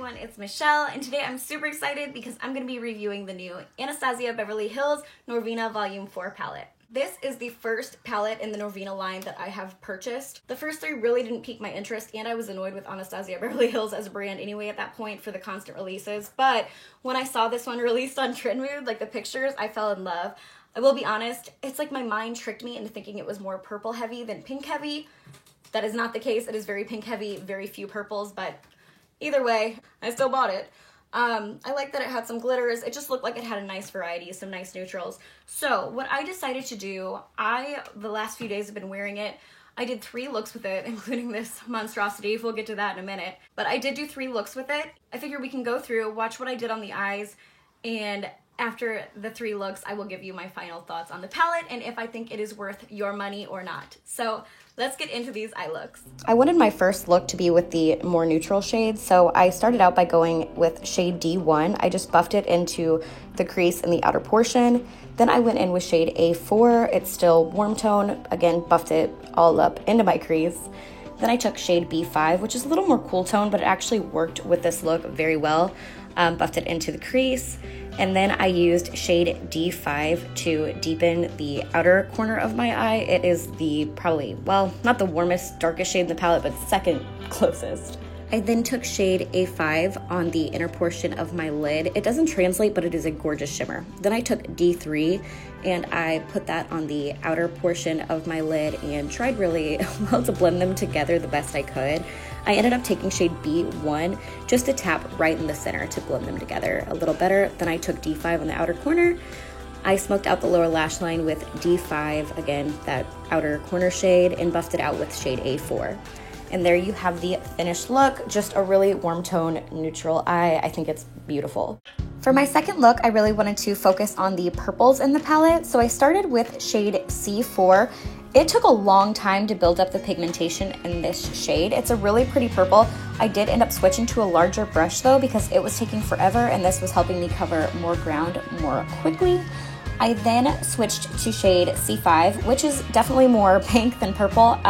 everyone, it's Michelle, and today I'm super excited because I'm going to be reviewing the new Anastasia Beverly Hills Norvina Volume 4 palette. This is the first palette in the Norvina line that I have purchased. The first three really didn't pique my interest, and I was annoyed with Anastasia Beverly Hills as a brand anyway at that point for the constant releases, but when I saw this one released on Trendmood, like the pictures, I fell in love. I will be honest, it's like my mind tricked me into thinking it was more purple heavy than pink heavy. That is not the case. It is very pink heavy, very few purples, but either way, I still bought it. I like that it had some glitters. It just looked like it had a nice variety, some nice neutrals. So what I decided to do, the last few days have been wearing it. I did 3 looks with it, including this monstrosity. We'll get to that in a minute. But I did do 3 looks with it. I figure we can go through, watch what I did on the eyes, and after the 3 looks, I will give you my final thoughts on the palette and if I think it is worth your money or not. So let's get into these eye looks. I wanted my first look to be with the more neutral shades, so I started out by going with shade D1. I just buffed it into the crease in the outer portion. Then I went in with shade A4. It's still warm tone. Again, buffed it all up into my crease. Then I took shade B5, which is a little more cool tone, but it actually worked with this look very well. Buffed it into the crease. And then I used shade D5 to deepen the outer corner of my eye. It is the probably, well, not the warmest, darkest shade in the palette, but second closest. I then took shade A5 on the inner portion of my lid. It doesn't translate, but it is a gorgeous shimmer. Then I took D3 and I put that on the outer portion of my lid and tried really well to blend them together the best I could. I ended up taking shade B1 just to tap right in the center to blend them together a little better. Then I took D5 on the outer corner. I smoked out the lower lash line with D5, again, that outer corner shade, and buffed it out with shade A4. And there you have the finished look, just a really warm tone, neutral eye. I think it's beautiful. For my second look, I really wanted to focus on the purples in the palette, so I started with shade C4. It took a long time to build up the pigmentation in this shade. It's a really pretty purple. I did end up switching to a larger brush though because it was taking forever and this was helping me cover more ground more quickly. I then switched to shade C5, which is definitely more pink than purple,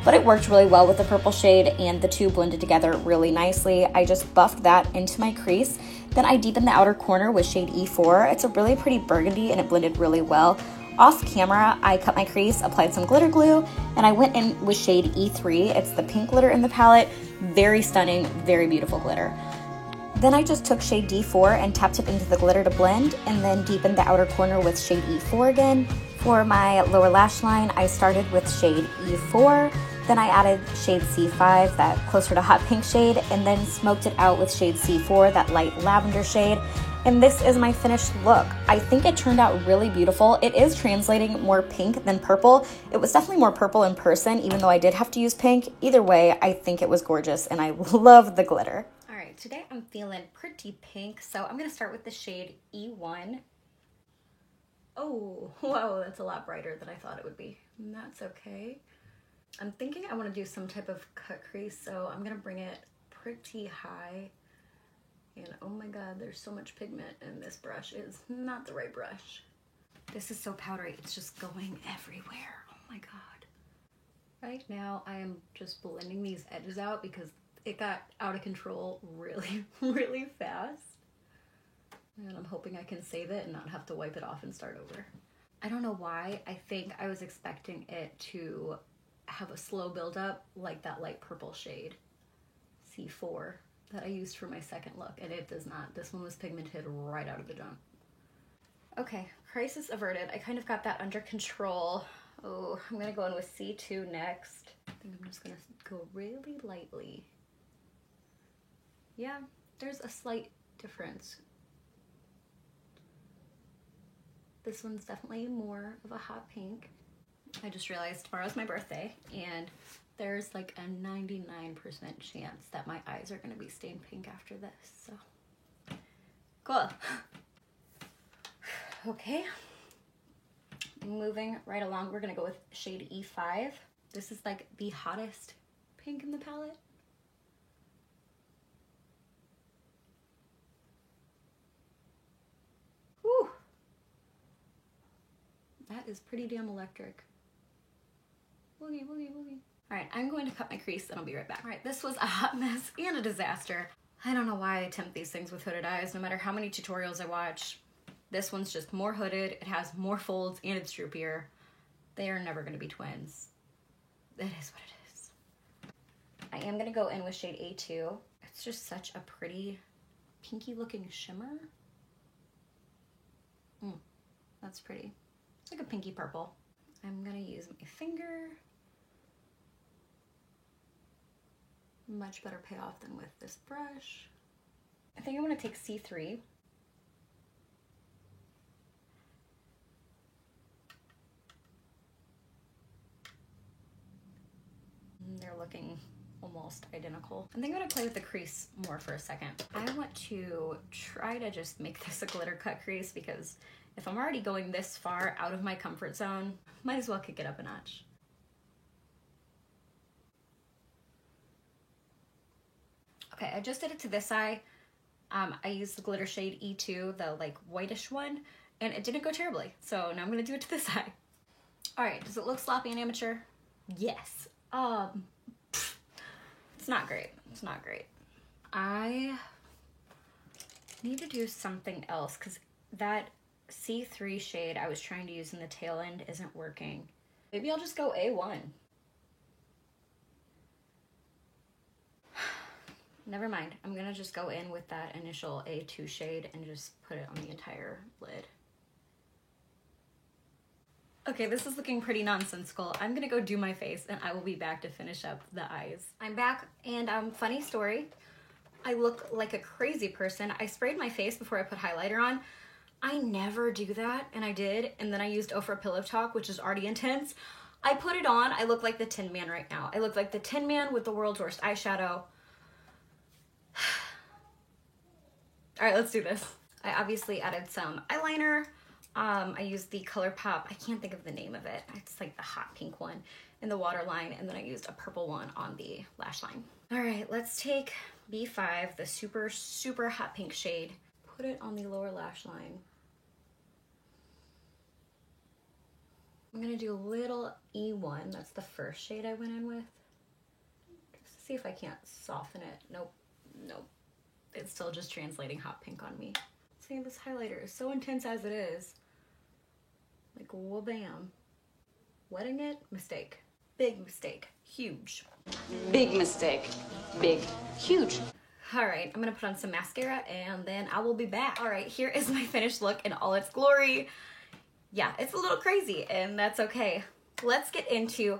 but it worked really well with the purple shade and the two blended together really nicely. I just buffed that into my crease. Then I deepened the outer corner with shade E4. It's a really pretty burgundy and it blended really well. Off camera, I cut my crease, applied some glitter glue, and I went in with shade E3. It's the pink glitter in the palette. Very stunning, very beautiful glitter. Then I just took shade D4 and tapped it into the glitter to blend, and then deepened the outer corner with shade E4 again. For my lower lash line, I started with shade E4, then I added shade C5, that closer to hot pink shade, and then smoked it out with shade C4, that light lavender shade. And this is my finished look. I think it turned out really beautiful. It is translating more pink than purple. It was definitely more purple in person, even though I did have to use pink. Either way, I think it was gorgeous and I love the glitter. All right, today I'm feeling pretty pink, so I'm gonna start with the shade E1. Oh, whoa, that's a lot brighter than I thought it would be. And that's okay. I'm thinking I wanna do some type of cut crease, so I'm gonna bring it pretty high. And oh my god, there's so much pigment and this brush is not the right brush. This is so powdery, it's just going everywhere. Oh my god. Right now I am just blending these edges out because it got out of control really, really fast. And I'm hoping I can save it and not have to wipe it off and start over. I don't know why, I think I was expecting it to have a slow buildup like that light purple shade, C4. That I used for my second look, and it does not. This one was pigmented right out of the jump. Okay, crisis averted. I kind of got that under control. Oh, I'm gonna go in with C2 next. I think I'm just gonna go really lightly. Yeah, there's a slight difference. This one's definitely more of a hot pink. I just realized tomorrow's my birthday, and there's like a 99% chance that my eyes are gonna be stained pink after this, so. Cool. Okay, moving right along, we're gonna go with shade E5. This is like the hottest pink in the palette. Whew. That is pretty damn electric. Woogie, woogie, woogie. All right, I'm going to cut my crease and I'll be right back. All right, this was a hot mess and a disaster. I don't know why I attempt these things with hooded eyes. No matter how many tutorials I watch, this one's just more hooded, it has more folds, and it's droopier. They are never gonna be twins. It is what it is. I am gonna go in with shade A2. It's just such a pretty pinky looking shimmer. That's pretty. It's like a pinky purple. I'm gonna use my finger. Much better payoff than with this brush. I think I'm gonna take C3. They're looking almost identical. I think I'm gonna play with the crease more for a second. I want to try to just make this a glitter cut crease because if I'm already going this far out of my comfort zone, might as well kick it up a notch. Okay, I just did it to this eye. I used the glitter shade E2, the like whitish one, and it didn't go terribly. So now I'm gonna do it to this eye. All right, does it look sloppy and amateur? Yes. It's not great. It's not great. I need to do something else because that C3 shade I was trying to use in the tail end isn't working. Maybe I'll just go A1. Never mind. I'm gonna just go in with that initial A2 shade and just put it on the entire lid. Okay, this is looking pretty nonsensical. I'm gonna go do my face and I will be back to finish up the eyes. I'm back and funny story. I look like a crazy person. I sprayed my face before I put highlighter on. I never do that, and I did, and then I used Ofra Pillow Talk, which is already intense. I put it on, I look like the Tin Man right now. I look like the Tin Man with the world's worst eyeshadow. All right, let's do this. I obviously added some eyeliner. I used the ColourPop, I can't think of the name of it. It's like the hot pink one in the waterline, and then I used a purple one on the lash line. All right, let's take B5, the super, super hot pink shade, put it on the lower lash line. I'm gonna do a little E1, that's the first shade I went in with. Just to see if I can't soften it. Nope, nope. It's still just translating hot pink on me. See, this highlighter is so intense as it is. Like, wha-bam. Wetting it, mistake. Big mistake, huge. Big mistake, big, huge. All right, I'm gonna put on some mascara and then I will be back. All right, here is my finished look in all its glory. Yeah, it's a little crazy and that's okay. Let's get into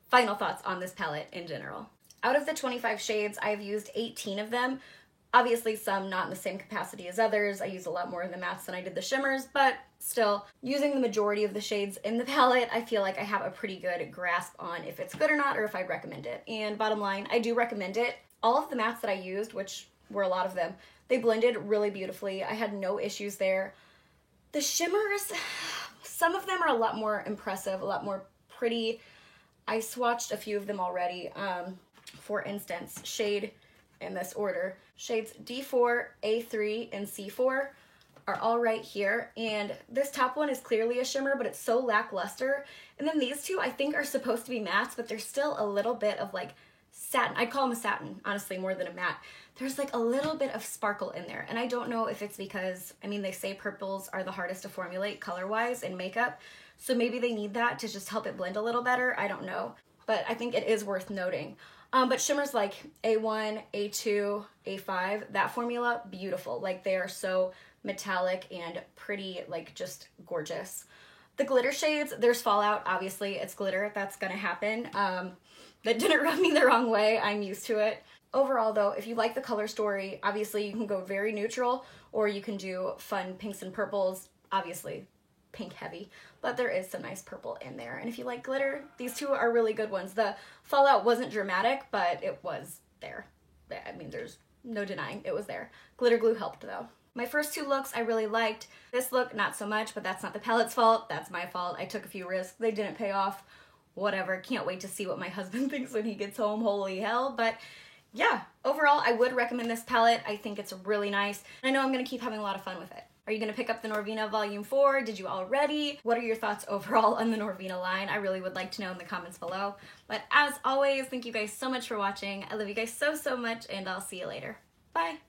final thoughts on this palette in general. Out of the 25 shades, I've used 18 of them. Obviously some not in the same capacity as others. I use a lot more in the mattes than I did the shimmers, but still, using the majority of the shades in the palette, I feel like I have a pretty good grasp on if it's good or not or if I'd recommend it. And bottom line, I do recommend it. All of the mattes that I used, which were a lot of them, they blended really beautifully. I had no issues there. The shimmers, some of them are a lot more impressive, a lot more pretty. I swatched a few of them already. For instance, shade in this order, shades D4, A3, and C4 are all right here, and this top one is clearly a shimmer, but it's so lackluster. And then these two I think are supposed to be mattes, but there's still a little bit of like satin. I'd call them a satin, honestly, more than a matte. There's like a little bit of sparkle in there, and I don't know if it's because, I mean, they say purples are the hardest to formulate color-wise in makeup, so maybe they need that to just help it blend a little better. I don't know, but I think it is worth noting. But shimmers like A1, A2, A5, that formula, beautiful. Like, they are so metallic and pretty, like, just gorgeous. The glitter shades, there's fallout, obviously. It's glitter, that's gonna happen. That didn't rub me the wrong way, I'm used to it. Overall though, if you like the color story, obviously you can go very neutral, or you can do fun pinks and purples, obviously pink heavy, but there is some nice purple in there. And if you like glitter, these two are really good ones. The fallout wasn't dramatic, but it was there. I mean, there's no denying it was there. Glitter glue helped though. My first two looks I really liked. This look, not so much, but that's not the palette's fault. That's my fault. I took a few risks. They didn't pay off. Whatever. Can't wait to see what my husband thinks when he gets home. Holy hell. But yeah, overall, I would recommend this palette. I think it's really nice. And I know I'm going to keep having a lot of fun with it. Are you going to pick up the Norvina Volume 4? Did you already? What are your thoughts overall on the Norvina line? I really would like to know in the comments below. But as always, thank you guys so much for watching. I love you guys so, so much, and I'll see you later. Bye!